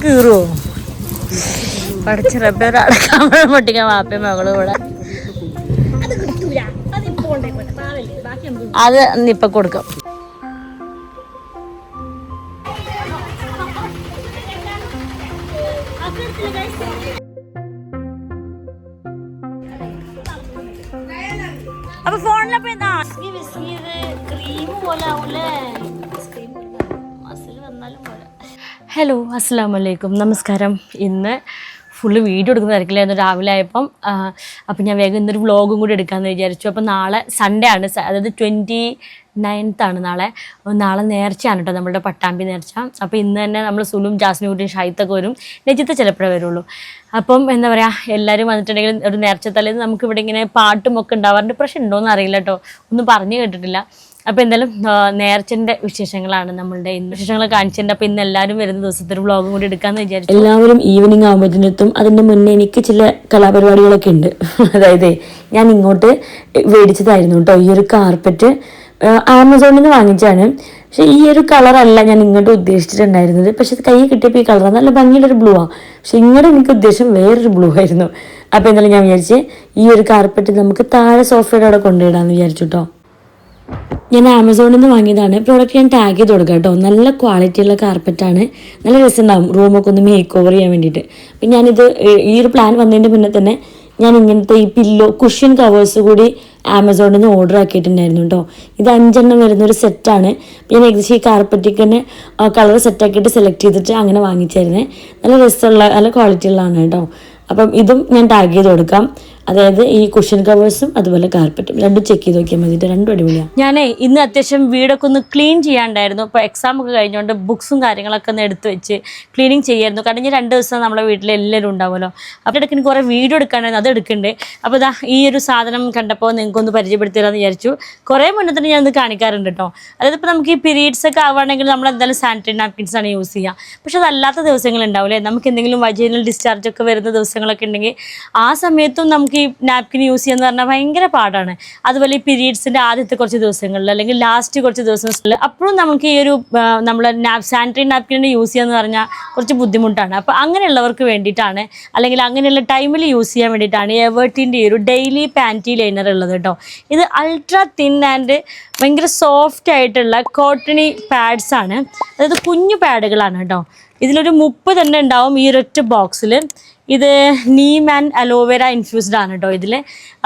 കീറുവോ? പഠിച്ച റബ്ബർ അടക്കാൻ പൊട്ടിക്കാൻ വാപ്പയും മകളും ഇവിടെ. അത് ഇപ്പൊ കൊടുക്കാം. അപ്പൊ ഫോണിലപ്പോ എന്താ ക്രീം പോലെ ആവൂലേ? മസിൽ വന്നാലും പോലെ. ഹലോ, അസ്സലാമു അലൈക്കും, നമസ്കാരം. ഇന്ന് ഫുള്ള് വീഡിയോ എടുക്കുന്ന തിരക്കില്ലായിരുന്നു രാവിലെ ആയപ്പം. അപ്പം ഞാൻ വേഗം ഇന്നൊരു വ്ളോഗും കൂടി എടുക്കാമെന്ന് വിചാരിച്ചു. അപ്പം നാളെ സൺഡേ ആണ്, അതായത് 29th നാളെ നേർച്ചയാണ് കേട്ടോ, നമ്മുടെ പട്ടാമ്പി നേർച്ച. അപ്പോൾ ഇന്ന് തന്നെ നമ്മൾ സുലും ജാസ്മിൻകുട്ടിയും ഷൈത്തൊക്കെ വരും, നജിത്ത് ചിലപ്പോഴേ വരുള്ളൂ. അപ്പം എന്താ പറയുക, എല്ലാവരും വന്നിട്ടുണ്ടെങ്കിൽ ഒരു നേർച്ച തലേന്ന് നമുക്ക് ഇവിടെ ഇങ്ങനെ പാട്ടും ഒക്കെ ഉണ്ടാവാറുണ്ട്. പ്രശ്നം ഉണ്ടോയെന്ന് അറിയില്ല കേട്ടോ, ഒന്നും പറഞ്ഞു കേട്ടിട്ടില്ല. അപ്പോൾ എന്തായാലും നേർച്ചൻ്റെ വിശേഷങ്ങളാണ് നമ്മളുടെ ഇന്ന് വിശേഷങ്ങൾ കാണിച്ചിട്ടുണ്ട്. അപ്പോൾ ഇന്ന് എല്ലാവരും വരുന്ന ദിവസത്തെ ഒരു വ്ളോഗും കൂടി എടുക്കാമെന്ന് വിചാരിച്ചു. എല്ലാവരും ഈവനിങ് ആകുമ്പോഴത്തേനെത്തും. അതിൻ്റെ മുന്നേ എനിക്ക് ചില കലാപരിപാടികളൊക്കെ ഉണ്ട്. അതായത് ഞാൻ ഇങ്ങോട്ട് മേടിച്ചതായിരുന്നു കേട്ടോ ഈ ഒരു കാർപ്പറ്റ്, ആമസോണിൽ നിന്ന് വാങ്ങിച്ചാണ്. പക്ഷെ ഈ ഒരു കളറല്ല ഞാൻ ഇങ്ങോട്ട് ഉദ്ദേശിച്ചിട്ടുണ്ടായിരുന്നത്. പക്ഷെ കൈ കിട്ടിയപ്പോൾ ഈ കളറാണ്, നല്ല ഭംഗിയുള്ളൊരു ബ്ലൂ ആണ്. പക്ഷെ ഇങ്ങോട്ട് എനിക്ക് ഉദ്ദേശം വേറൊരു ബ്ലൂ ആയിരുന്നു. അപ്പോൾ എന്തായാലും ഞാൻ വിചാരിച്ച് ഈ ഒരു കാർപ്പറ്റ് നമുക്ക് താഴെ സോഫയുടെ അവിടെ കൊണ്ടുവിടാമെന്ന് വിചാരിച്ചു കേട്ടോ. ഞാൻ ആമസോണിൽ നിന്ന് വാങ്ങിയതാണ്. പ്രോഡക്റ്റ് ഞാൻ ടാഗ് ചെയ്ത് കൊടുക്കാം കേട്ടോ. നല്ല ക്വാളിറ്റിയുള്ള കാർപ്പറ്റാണ്, നല്ല രസമുണ്ടാകും റൂമൊക്കെ ഒന്ന് മേക്ക് ഓവർ ചെയ്യാൻ വേണ്ടിയിട്ട്. അപ്പം ഞാനിത് ഈ ഒരു പ്ലാൻ വന്നതിൻ്റെ മുന്നേ തന്നെ ഞാൻ ഇങ്ങനത്തെ ഈ പില്ലോ കുഷ്യൻ കവേഴ്സ് കൂടി ആമസോണിൽ നിന്ന് ഓർഡർ ആക്കിയിട്ടുണ്ടായിരുന്നു കേട്ടോ. ഇത് 5 വരുന്നൊരു സെറ്റാണ്. ഞാൻ ഏകദേശം ഈ കാർപ്പറ്റിക്ക് തന്നെ കളർ സെറ്റാക്കിയിട്ട് സെലക്ട് ചെയ്തിട്ട് അങ്ങനെ വാങ്ങിച്ചായിരുന്നേ. നല്ല രസമുള്ള നല്ല ക്വാളിറ്റി ഉള്ളതാണ് കേട്ടോ. അപ്പം ഇതും ഞാൻ ടാഗ് ചെയ്ത് കൊടുക്കാം. അതായത് ഈ കുഷ്യൻ കവേഴ്സും അതുപോലെ കാർപ്പറ്റും രണ്ടും ചെക്ക് ചെയ്ത് നോക്കിയാൽ മതി, രണ്ടും അടിപൊളിയാണ്. ഞാനേ ഇന്ന് അത്യാവശ്യം വീടൊക്കെ ഒന്ന് ക്ലീൻ ചെയ്യാണ്ടായിരുന്നു. ഇപ്പോൾ എക്സാം ഒക്കെ കഴിഞ്ഞുകൊണ്ട് ബുക്സും കാര്യങ്ങളൊക്കെ ഒന്ന് എടുത്ത് വെച്ച് ക്ലീനിങ് ചെയ്യായിരുന്നു. കാരണം ഇനി 2 ദിവസം നമ്മളെ വീട്ടിൽ എല്ലാവരും ഉണ്ടാവുമല്ലോ. അപ്പോൾ ഇടയ്ക്ക് കുറേ വീഡിയോ എടുക്കാണ്ടായിരുന്നു, അത് എടുക്കണ്ടേ. അപ്പോൾ ഇതാ ഈ ഒരു സാധനം കണ്ടപ്പോൾ നിങ്ങൾക്കൊന്ന് പരിചയപ്പെടുത്തി തരാമെന്ന് വിചാരിച്ചു. കുറേ മുന്നേ തന്നെ ഞാനത് കാണിക്കാറുണ്ട് കേട്ടോ. അതായത് ഇപ്പോൾ നമുക്ക് ഈ പീരീഡ്സ് ഒക്കെ ആവുകയാണെങ്കിൽ നമ്മൾ എന്തായാലും സാനിറ്ററി നാപ്കിൻസാണ് യൂസ് ചെയ്യുക. പക്ഷെ അതല്ലാത്ത ദിവസങ്ങളുണ്ടാവില്ലേ, നമുക്ക് എന്തെങ്കിലും വജൈനൽ ഡിസ്ചാർജ് ഒക്കെ വരുന്ന ദിവസങ്ങളൊക്കെ ഉണ്ടെങ്കിൽ ആ സമയത്തും നമുക്ക് ഈ നാപ്കിൻ യൂസ് ചെയ്യാന്ന് പറഞ്ഞാൽ ഭയങ്കര പാടാണ്. അതുപോലെ ഈ പീരീഡ്സിൻ്റെ ആദ്യത്തെ കുറച്ച് ദിവസങ്ങളിൽ അല്ലെങ്കിൽ ലാസ്റ്റ് കുറച്ച് ദിവസങ്ങളിൽ അപ്പോഴും നമുക്ക് ഈ ഒരു നമ്മൾ സാനിറ്ററി നാപ്കിൻ യൂസ് ചെയ്യാന്ന് പറഞ്ഞാൽ കുറച്ച് ബുദ്ധിമുട്ടാണ്. അപ്പോൾ അങ്ങനെയുള്ളവർക്ക് വേണ്ടിയിട്ടാണ്, അല്ലെങ്കിൽ അങ്ങനെയുള്ള ടൈമിൽ യൂസ് ചെയ്യാൻ വേണ്ടിയിട്ടാണ് എവേർട്ടിൻ്റെ ഈ ഒരു ഡെയിലി പാൻറ്റി ലൈനർ ഉള്ളത് കേട്ടോ. ഇത് അൾട്രാ തിൻ ആൻഡ് ഭയങ്കര സോഫ്റ്റ് ആയിട്ടുള്ള കോട്ടണി പാഡ്സ് ആണ്. അതായത് കുഞ്ഞു പാഡുകളാണ് കേട്ടോ. ഇതിലൊരു 30 തന്നെ ഉണ്ടാവും ഈ ഒരൊറ്റ ബോക്സിൽ. ഇത് നീം ആൻഡ് അലോവേര ഇൻഫ്യൂസ്ഡ് ആണ് കേട്ടോ ഇതിൽ.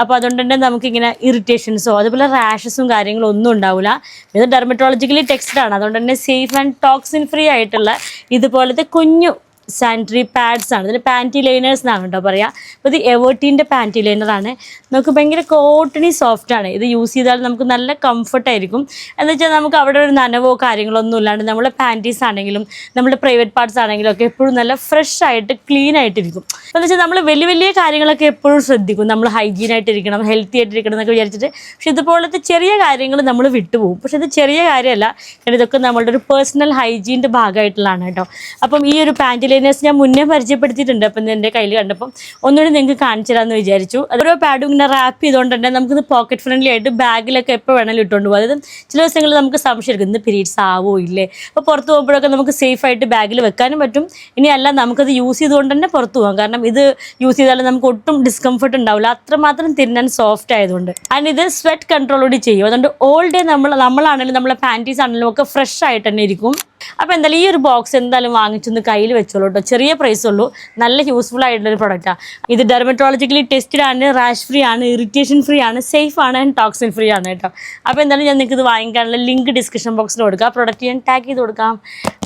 അപ്പോൾ അതുകൊണ്ട് തന്നെ നമുക്കിങ്ങനെ ഇറിറ്റേഷൻസോ അതുപോലെ റാഷസും കാര്യങ്ങളും ഒന്നും ഉണ്ടാവില്ല. ഇത് ഡെർമറ്റോളജിക്കലി ടെക്സ്റ്റഡ് ആണ്, അതുകൊണ്ട് തന്നെ സേഫ് ആൻഡ് ടോക്സിൻ ഫ്രീ ആയിട്ടുള്ള ഇതുപോലത്തെ കുഞ്ഞു സാനിറ്ററി പാഡ്സ് ആണ്. ഇതിന് പാൻറ്റി ലൈനേഴ്സ് എന്നാണ് കേട്ടോ പറയുക. അപ്പോൾ ഇത് എവേർട്ടീൻ്റെ പാൻറ്റി ലൈനറാണ്. നമുക്ക് ഭയങ്കര കോട്ടണി സോഫ്റ്റാണ്. ഇത് യൂസ് ചെയ്താൽ നമുക്ക് നല്ല കംഫർട്ടായിരിക്കും. എന്ന് വെച്ചാൽ നമുക്ക് അവിടെ ഒരു നനവോ കാര്യങ്ങളൊന്നും ഇല്ലാണ്ട് നമ്മുടെ പാൻറ്റീസ് ആണെങ്കിലും നമ്മുടെ പ്രൈവറ്റ് പാർട്സ് ആണെങ്കിലും ഒക്കെ എപ്പോഴും നല്ല ഫ്രഷ് ആയിട്ട് ക്ലീൻ ആയിട്ടിരിക്കും. എന്ന് വെച്ചാൽ നമ്മൾ വലിയ വലിയ കാര്യങ്ങളൊക്കെ എപ്പോഴും ശ്രദ്ധിക്കും, നമ്മൾ ഹൈജീനായിട്ടിരിക്കണം, ഹെൽത്തി ആയിട്ടിരിക്കണം എന്നൊക്കെ വിചാരിച്ചിട്ട്. പക്ഷെ ഇതുപോലത്തെ ചെറിയ കാര്യങ്ങൾ നമ്മൾ വിട്ടുപോകും. പക്ഷെ ഇത് ചെറിയ കാര്യമല്ല, കാരണം ഇതൊക്കെ നമ്മളുടെ ഒരു പേഴ്സണൽ ഹൈജീൻ്റെ ഭാഗമായിട്ടുള്ളതാണ് കേട്ടോ. അപ്പം ഈ ഒരു പാൻറ്റി ഞാൻ മുന്നേ പരിചയപ്പെടുത്തിയിട്ടുണ്ട്. അപ്പം എൻ്റെ കയ്യിൽ കണ്ടപ്പം ഒന്നുകൂടി നിങ്ങൾക്ക് കാണിച്ചു തരാമെന്ന് വിചാരിച്ചു. ഓരോ പാഡും ഇങ്ങനെ റാപ്പ് ചെയ്തുകൊണ്ട് തന്നെ നമുക്കിത് പോക്കറ്റ് ഫ്രണ്ട്ലി ആയിട്ട് ബാഗിലൊക്കെ എപ്പോൾ വേണമെങ്കിലും ഇട്ടുകൊണ്ട് പോകും. അതായത് ചില ദിവസങ്ങളിൽ നമുക്ക് സംശയം എടുക്കും ഇന്ന് പീരീഡ്സ് ആവോ ഇല്ലേ. അപ്പോൾ പുറത്ത് പോകുമ്പോഴൊക്കെ നമുക്ക് സേഫ് ആയിട്ട് ബാഗിൽ വെക്കാനും പറ്റും. ഇനി അല്ല നമുക്കത് യൂസ് ചെയ്തുകൊണ്ട് തന്നെ പുറത്ത് പോകാം. കാരണം ഇത് യൂസ് ചെയ്താൽ നമുക്ക് ഒട്ടും ഡിസ്കംഫർട്ട് ഉണ്ടാവില്ല, അത്രമാത്രം തിന്നാൻ സോഫ്റ്റ് ആയതുകൊണ്ട്. ആൻഡ് ഇത് സ്വെറ്റ് കൺട്രോളോട് ചെയ്യും. അതുകൊണ്ട് ഓൾ ഡേ നമ്മളാണെങ്കിലും നമ്മളെ പാൻറ്റീസ് ആണെങ്കിലും ഒക്കെ ഫ്രഷ് ആയിട്ട് തന്നെ ഇരിക്കും. അപ്പോൾ എന്തായാലും ഈ ഒരു ബോക്സ് എന്തായാലും വാങ്ങിച്ചൊന്ന് കയ്യിൽ വെച്ചോളൂ കേട്ടോ. ചെറിയ പ്രൈസ് ഉള്ളൂ, നല്ല യൂസ്ഫുൾ ആയിട്ടുള്ളൊരു പ്രൊഡക്റ്റാണ്. ഇത് ഡെർമറ്റോളജിക്കലി ടെസ്റ്റഡ് ആണ്, റാഷ് ഫ്രീ ആണ്, ഇറിറ്റേഷൻ ഫ്രീ ആണ്, സേഫ് ആണ് ആൻഡ് ടോക്സിൻ ഫ്രീ ആണ് കേട്ടോ. അപ്പോൾ എന്തായാലും ഞാൻ നിങ്ങൾക്ക് ഇത് വാങ്ങിക്കാനുള്ള ലിങ്ക് ഡിസ്ക്രിപ്ഷൻ ബോക്സിൽ കൊടുക്കാം. പ്രൊഡക്റ്റ് ഞാൻ ടാഗ് ചെയ്ത് കൊടുക്കാം.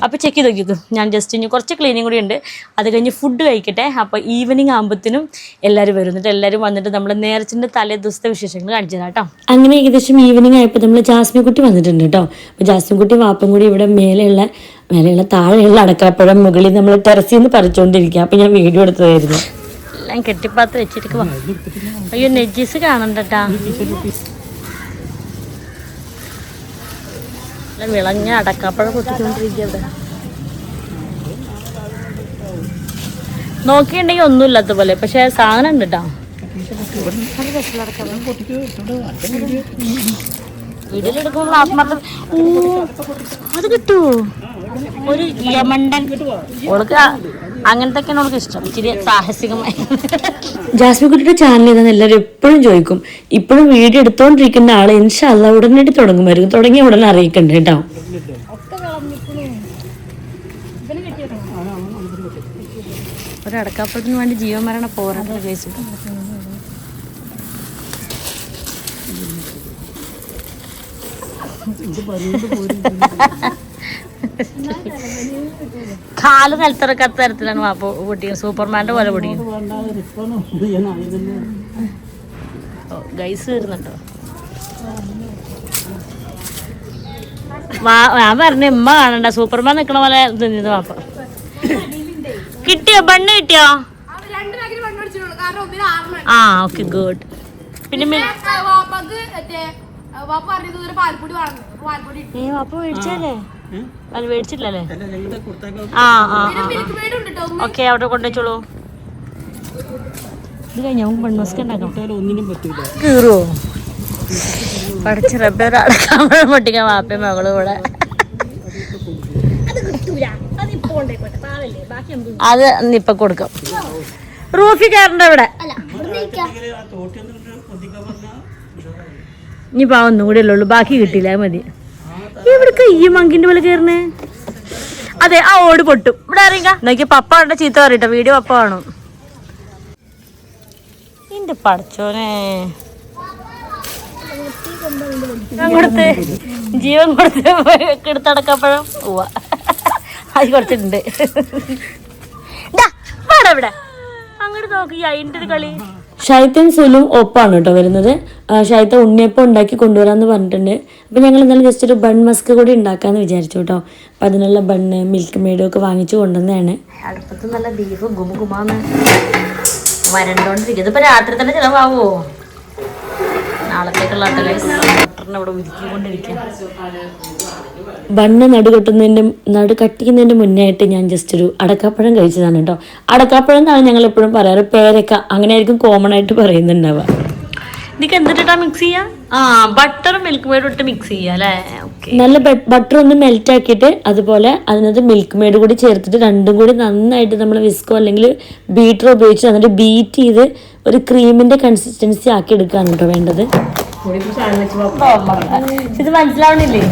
അപ്പോൾ ചെക്ക് ചെയ്ത് നോക്കിക്കും. ഞാൻ ജസ്റ്റ് ഇനി കുറച്ച് ക്ലീനിങ് കൂടി ഉണ്ട്, അത് കഴിഞ്ഞ് ഫുഡ് കഴിക്കട്ടെ. അപ്പോൾ ഈവനിങ് ആകുമ്പോഴത്തേനും എല്ലാവരും വരുന്നിട്ട് എല്ലാവരും വന്നിട്ട് നമ്മൾ നേർച്ചൻ്റെ തലേ ദിവസത്തെ വിശേഷങ്ങൾ കാണിച്ചു തരാം കേട്ടോ. അങ്ങനെ ഏകദേശം ഈവനിങ് ആയപ്പോൾ നമ്മൾ ജാസ്മിൻകുട്ടി വന്നിട്ടുണ്ട് കേട്ടോ. അപ്പോൾ ജാസ്മിൻകുട്ടി വാപ്പും കൂടി ഇവിടെ മേലെയുള്ള താഴെയുള്ള അടക്കാപ്പഴം മുകളിൽ നമ്മൾ ടെറസിൽ നിന്ന് പറിച്ചുകൊണ്ടിരിക്കുക. അപ്പം ഞാൻ വീഡിയോ എടുത്തതായിരുന്നു. എല്ലാം കെട്ടിപ്പാത്ത് വെച്ചിരിക്കുക. അയ്യോ നെജീസ് കാണണ്ടട്ടാ, വിളഞ്ഞ അടക്കാപ്പഴം പൊട്ടിച്ചുകൊണ്ടിരിക്കുക. ഇവിടെ നോക്കിയിട്ടുണ്ടെങ്കിൽ ഒന്നുമില്ലാത്ത പോലെ, പക്ഷെ സാധനം ഉണ്ട് കേട്ടോ. വീട്ടിലെടുക്കുമ്പോൾ ആത്മാർത്ഥം അത് കിട്ടുമോ? ഒരു യമണ്ടൻ ഓൾക്ക് അങ്ങനത്തെയൊക്കെയാണ് അവൾക്ക് ഇഷ്ടം, ഇച്ചിരി സാഹസികമായി. ജാസ്മിൻ കുട്ടിയുടെ ചാനൽ ഏതാന്ന് എല്ലാവരും എപ്പോഴും ചോദിക്കും. ഇപ്പോഴും വീഡിയോ എടുത്തോണ്ടിരിക്കുന്ന ആള് ഇൻഷാ അല്ലാ ഉടനടി തുടങ്ങുമായിരിക്കും. തുടങ്ങിയ ഉടനെ അറിയിക്കണ്ട കേട്ടോ. ഒരു അടക്കാപ്പഴത്തിന് വേണ്ടി ജീവമരണ പോരാട്ടം കഴിച്ചു. കാല് നിലത്തിറക്കാത്ത തരത്തിലാണ് വാപ്പ പൊട്ടിക്കുന്നത്, സൂപ്പർമാൻ്റെ പോലെ പൊടിക്കുന്നത്. ഗൈസ് വരുന്നുണ്ടോ? ഞാൻ പറഞ്ഞു ഉമ്മ കാണണ്ട, സൂപ്പർമാൻ നിക്കണ പോലെ തിന്നത് വാപ്പ. കിട്ടിയോ ബണ്ണ് കിട്ടിയോ? ആ ഓക്കെ ഗുഡ്. പിന്നെ വാപ്പ മേടിച്ചല്ലേ? അത് മേടിച്ചില്ലല്ലേ? ആ ആ ഓക്കെ അവിടെ കൊണ്ടുവച്ചോളൂ. ഇത് കഴിഞ്ഞ നമുക്ക് ബൺമസ്ക് ഉണ്ടാക്കാം. കീറുവോ? പഠിച്ച റബ്ബർ അടക്കാൻ പൊട്ടിക്കാൻ വാപ്പയും മകളും കൂടെ. അത് ഇപ്പൊ കൊടുക്കാം. റൂഫി കയറണ്ട ഇവിടെ. ഇനിയിപ്പോ ഒന്നും കൂടെ ഉള്ളൂ, ബാക്കി കിട്ടിയില്ല, അത് മതി. എവിടക്ക ഈ മങ്കിന്റെ പോലെ കയറണേ? അതെ ആ ഓട് പൊട്ടും. ഇവിടെ അറിയിക്ക നോക്കി പപ്പ കണ്ട ചീത്ത പറയട്ടോ, വീഡിയോ പപ്പ കാണും. എന്റെ പടച്ചോനെ കൊടുത്ത് ജീവൻ കൊടുത്ത് എടുത്തടക്കപ്പഴം പോവാ. അത് കുറച്ചുണ്ട്. ഇവിടെ അങ്ങോട്ട് നോക്കി അതിൻ്റെ ഒരു കളി. ഷൈത്തയും സുലും ഒപ്പാണ് കേട്ടോ വരുന്നത്. ഷൈത്ത ഉണ്ണിയപ്പം ഉണ്ടാക്കി കൊണ്ടുവരാമെന്ന് പറഞ്ഞിട്ടുണ്ട്. അപ്പം ഞങ്ങൾ ഇന്നലെ ജസ്റ്റ് ഒരു ബൺ മസ്ക് കൂടി ഉണ്ടാക്കാമെന്ന് വിചാരിച്ചു കേട്ടോ. അപ്പം അതിനുള്ള ബണ്ണ് മിൽക്ക് മെയ്ഡും ഒക്കെ വാങ്ങിച്ചു കൊണ്ടുവന്നതാണ്. അടുപ്പത്ത് നല്ല ബീഫ് ഗുമാന്ന് വരണ്ടോണ്ടിരിക്കുന്നത്. ഇപ്പം രാത്രി തന്നെ ചിലവാകുമോ? നാളത്തേക്കുള്ള ഇവിടെ ഉരുക്കിക്കൊണ്ടിരിക്കുക. ബണ്ണ് നടു കട്ടിക്കുന്നതിൻ്റെ മുന്നേ ആയിട്ട് ഞാൻ ജസ്റ്റ് ഒരു അടക്കാപ്പഴം കഴിച്ചതാണ് കേട്ടോ. അടക്കാപ്പഴം എന്നാണ് ഞങ്ങൾ എപ്പോഴും പറയാറ്, പേരക്ക അങ്ങനെയായിരിക്കും കോമൺ ആയിട്ട് പറയുന്നുണ്ടാവുക. ഇതിക്ക് എന്തിട്ടാ മിക്സ് ചെയ്യാ? ആ ബട്ടർ മിൽക്ക് മെയ്ഡ് ഇട്ട് മിക്സ് ചെയ്യാ അല്ലേ? നല്ല ബട്ടർ ഒന്ന് മെൽറ്റ് ആക്കിയിട്ട് അതുപോലെ അതിനകത്ത് മിൽക്ക് മെയ്ഡ് കൂടി ചേർത്തിട്ട് രണ്ടും കൂടി നന്നായിട്ട് നമ്മൾ വിസ്കോ അല്ലെങ്കിൽ ബീറ്റർ ഉപയോഗിച്ച് എന്നിട്ട് ബീറ്റ് ചെയ്ത് ഒരു ക്രീമിന്റെ കൺസിസ്റ്റൻസി ആക്കി എടുക്കുകയാണ് കേട്ടോ വേണ്ടത്. ഇത് മനസ്സിലാവണില്ലേ?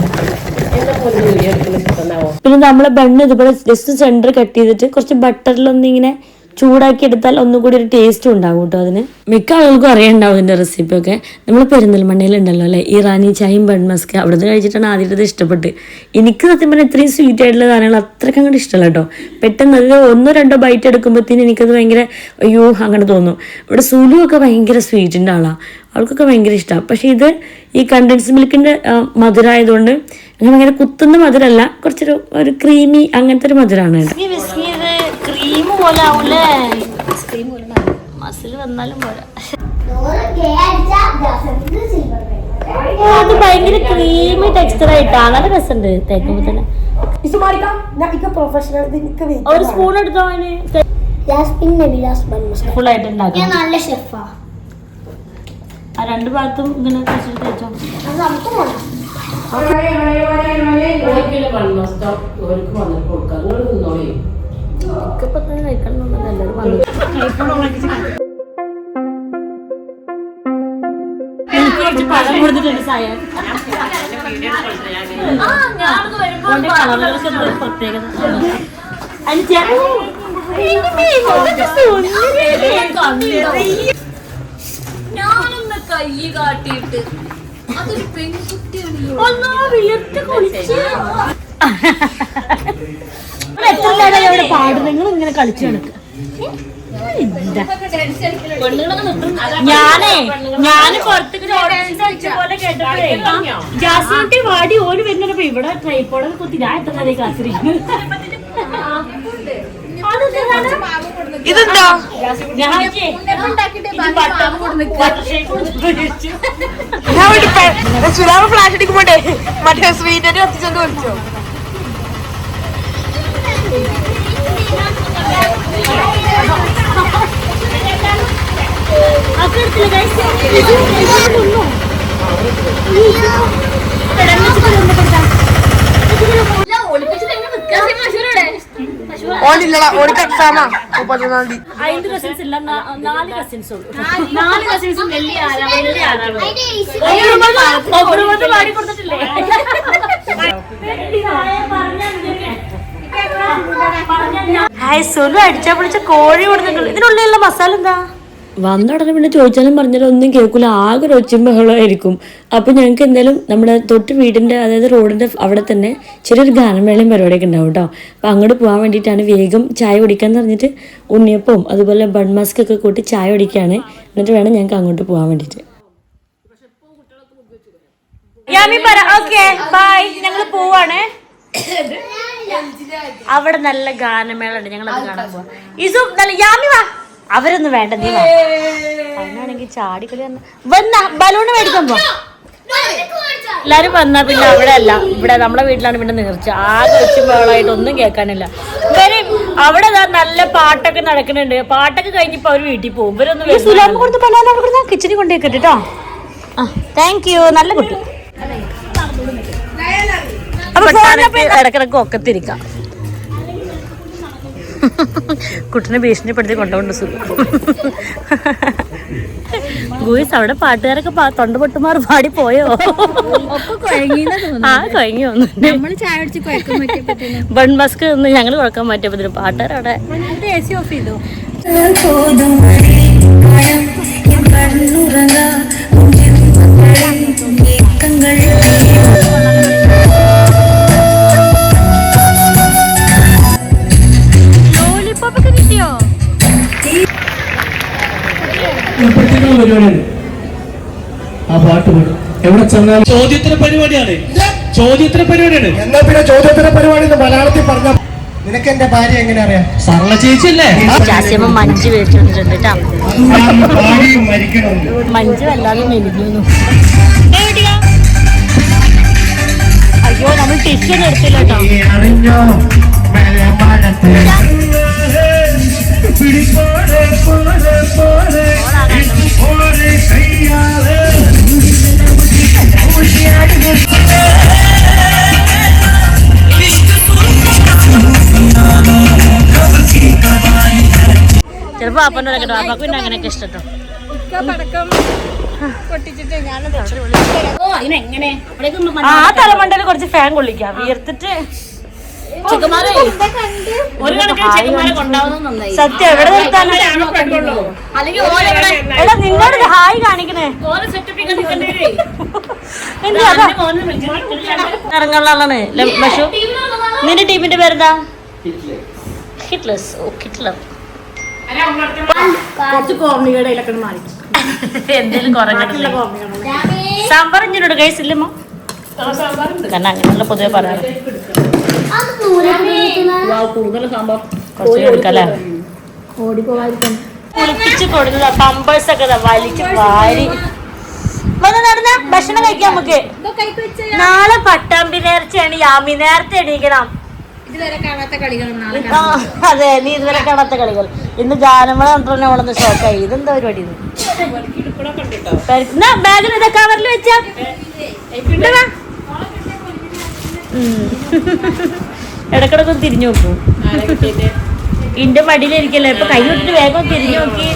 പിന്നെ നമ്മളെ ബണ്ണ് ഇതുപോലെ ജസ്റ്റ് സെന്റർ കട്ട് ചെയ്തിട്ട് കുറച്ച് ബട്ടറിലൊന്നിങ്ങനെ ചൂടാക്കി എടുത്താൽ ഒന്നും കൂടി ഒരു ടേസ്റ്റ് ഉണ്ടാകും കേട്ടോ. അതിന് മിക്ക ആളുകൾക്കും അറിയാണ്ടാവും ഇതിൻ്റെ റെസിപ്പിയൊക്കെ. നമ്മൾ പെരിന്തൽമണ്ണയിലുണ്ടല്ലോ അല്ലേ ഇറാനി ചായയും ബൺ മസ്ക്, അവിടെ നിന്ന് കഴിച്ചിട്ടാണ് ആദ്യമായിട്ട് ഇഷ്ടപ്പെട്ട്. എനിക്ക് സത്യം പറഞ്ഞാൽ ഇത്രയും സ്വീറ്റ് ആയിട്ടുള്ള സാധനങ്ങൾ അത്രയ്ക്ക് അങ്ങോട്ട് ഇഷ്ടമല്ല കേട്ടോ. പെട്ടെന്ന് അത് 1-2 ബൈറ്റ് എടുക്കുമ്പോഴത്തേനും എനിക്കത് ഭയങ്കര അയ്യോ അങ്ങനെ തോന്നും. ഇവിടെ സുലു ഒക്കെ ഭയങ്കര സ്വീറ്റിൻ്റെ ആളാണ്, അവൾക്കൊക്കെ ഭയങ്കര ഇഷ്ടമാണ്. പക്ഷേ ഇത് ഈ കണ്ടൻസ് മിൽക്കിൻ്റെ മധുരമായതുകൊണ്ട് അങ്ങനെ ഭയങ്കര കുത്തുന്ന മധുരമല്ല, കുറച്ചൊരു ക്രീമി അങ്ങനത്തെ ഒരു മധുരമാണ് കേട്ടോ. ക്രീം പോലെ ആവൂലേ? മസിൽ വന്നാലും പോലെ അത് ഭയങ്കര ക്രീമി ടെക്സ്ചർ ആയിട്ടാ, നല്ല രസമുണ്ട് തേക്കുമ്പോ തന്നെ. ഒരു സ്പൂൺ എടുത്തോ ഫുൾ ആയിട്ട് ഉണ്ടാക്കാം. ആ രണ്ട് ഭാഗത്തും ഇങ്ങനെ കുറച്ചിട്ട് തേച്ചോ. പഴം കൊടുത്തിട്ടുണ്ട് സായം. പ്രത്യേകത ഞാനൊന്ന് കൈ കാട്ടിയിട്ട് അതൊരു പെൺകുട്ടിയാണ് പാടും. നിങ്ങൾ ഇങ്ങനെ കളിച്ചു നടക്കുക. ഞാന് പുറത്തേക്ക് പോലെ കേട്ടപ്പോഴേ ജാസ്മിന്റെ വാടി ഓടി വരുന്നപ്പോ ഇവിടെ ട്രൈപ്പോടെ കുത്തി ഞാൻ എത്ര കാത്തിരിക്കുന്നു. ഇതെന്താ ഫ്ലാഷ് അടിക്കുമ്പോണ്ടേ മറ്റേ സ്വീറ്റ് കത്തിച്ചോണ്ട് വിളിച്ചോ. ഓനില്ലടാ ഓനിക്ക് എക്സാമാ 31-ാം തീയതി. 5 കസിൻസ് ഇല്ല 4 കസിൻസ് ഉള്ളൂ 4 കസിൻസും വലിയ ആരാണ് പാടി കൊടുത്തിട്ടില്ലേ ഹായ് സുലു അടിച്ചാ പൊളിച്ച കോഴി കൊടുത്തിട്ടുണ്ട് ഇതിനുള്ളിലുള്ള മസാല എന്താ വന്ന ഉടനെ പിന്നെ ചോദിച്ചാലും പറഞ്ഞാലും ഒന്നും കേൾക്കില്ല, ആകെ ഒരു ഒച്ചയും ബഹളമായിരിക്കും. അപ്പോൾ ഞങ്ങൾക്ക് എന്തായാലും നമ്മുടെ തൊട്ട് വീടിൻ്റെ അതായത് റോഡിൻ്റെ അവിടെ തന്നെ ചെറിയൊരു ഗാനമേളയും പരിപാടിയൊക്കെ ഉണ്ടാവും കേട്ടോ. അപ്പോൾ അങ്ങോട്ട് പോകാൻ വേണ്ടിയിട്ടാണ് വേഗം ചായ കുടിക്കാന്ന് പറഞ്ഞിട്ട് ഉണ്ണിയപ്പവും അതുപോലെ ബൺ മാസ്ക് ഒക്കെ കൂട്ടി ചായ കുടിക്കുകയാണ്. എന്നിട്ട് വേണം ഞങ്ങൾക്ക് അങ്ങോട്ട് പോകാൻ വേണ്ടിയിട്ട്. ഞങ്ങൾ പോവാണ്. അവിടെ നല്ല ഗാനമേള ഉണ്ട്, ഞങ്ങൾ അത് കാണാൻ പോവാ. ഇസു നല്ല യാമി വാ. അവരൊന്നും വേണ്ട, നീ വാ. അതിനാണെങ്കിൽ ചാടിക്കളി വന്ന ബലൂണ് മേടിക്കാൻ പോ. എല്ലാരും വന്നാ പിന്നെ അവിടെ അല്ല, ഇവിടെ നമ്മളെ വീട്ടിലാണ് പിന്നെ നീർച്ച. ആകെ വെച്ചും ബഹളമായിട്ട് ഒന്നും കേൾക്കാനില്ല. ഇവര് അവിടെ നല്ല പാട്ടൊക്കെ നടക്കുന്നുണ്ട്. പാട്ടൊക്കെ കഴിഞ്ഞപ്പോ അവര് വീട്ടിൽ പോകും. ഇവരൊന്നും കിച്ചണിൽ കൊണ്ടുപോയി കേട്ടോ. താങ്ക് യു, നല്ല കുട്ടി. ഇടക്കിടക്ക് ഒക്കത്തിരിക്കാം. കുട്ടിനെ ഭീഷണിപ്പെടുത്തി കൊണ്ടുകൊണ്ട് ഗൂയിസ് അവിടെ പാട്ടുകാരൊക്കെ തൊണ്ട പൊട്ടുമാർ പാടി പോയോ? ആ കൊഴങ്ങി വന്നു. ബൺ മസ്ക് ഒന്ന് ഞങ്ങൾ കുഴക്കാൻ പറ്റിയപ്പോ പാട്ടുകാരവിടെ ഓഫ് ചെയ്തു. ആ പാട്ട് പാടും എവിടെ ചെന്നാലും ചോദ്യോത്തര പരിപാടിയാണ്. എന്നാ പിന്നെ ചോദ്യോത്തര പരിപാടി മലയാളത്തിൽ പറഞ്ഞ നിനക്ക് എന്റെ ഭാര്യ എങ്ങനെ അറിയാം? സർല ചേച്ചിയല്ലേ? മഞ്ജു മേടിച്ചു വന്നിട്ടുണ്ട് കേട്ടോ. മഞ്ജു അല്ലാതെ മെലിഞ്ഞു. അയ്യോ നമ്മൾ ടിഷ്യൂ എടുത്തില്ല കേട്ടോ. ചിലപ്പോ പാപ്പൻ്റെ കേട്ടോ. പാപ്പക്ക് പിന്നെ അങ്ങനെയൊക്കെ ഇഷ്ടട്ടോ. ആ തലമണ്ടയിൽ കുറച്ച് ഫാൻ കൊള്ളിക്കാം വിയർത്തിട്ട്. ഒരു കണക്കിന് ചെക്കന്മാരെ കൊണ്ടാവുന്ന സത്യം. എവിടെ നിർത്താനാ? എടാ നിന്നോട് ഹായ് കാണിക്കണേ. ഇറങ്ങാനുള്ളതാണ് ബഷു. നിന്റെ ടീമിന്റെ പേരെന്താ? ഹിറ്റ്ലസ്. ഓ ഹിറ്റ്ലർ. എന്തേലും കുറഞ്ഞിട്ടില്ല. സാമ്പാർ ഇഞ്ഞോട് കഴിച്ചില്ലമ്മോ? കാരണം അങ്ങനെയുള്ള പൊതുവെ പറയാറ്. കുളിപ്പിച്ച് കൊടുക്കുന്ന പമ്പേഴ്സ് ഒക്കെ വലിച്ച് വാരി വന്ന് നടന്ന ഭക്ഷണം കഴിക്കാം നമുക്ക്. നാളെ പട്ടാമ്പി നേർച്ചയാണ്. യാമി നേരത്തെ എണീക്കണം. അതെ, നീ ഇതുവരെ കാണാത്ത കളികൾ. ഇന്ന് ഗാനമേള കണ്ടോന്നെ അവളൊന്ന് ഷോക്കായി. ഇതെന്താ പരിപാടി? ബാഗിൽ ഇതാ കവറിൽ വെച്ചാ ഇടക്കിടക്കൊന്ന് തിരിഞ്ഞു നോക്കൂ. ഇന്റെ മടിയിലിരിക്കല്ലേ ഇപ്പൊ കൈ വിട്ടിട്ട് വേഗം തിരിഞ്ഞു നോക്കി.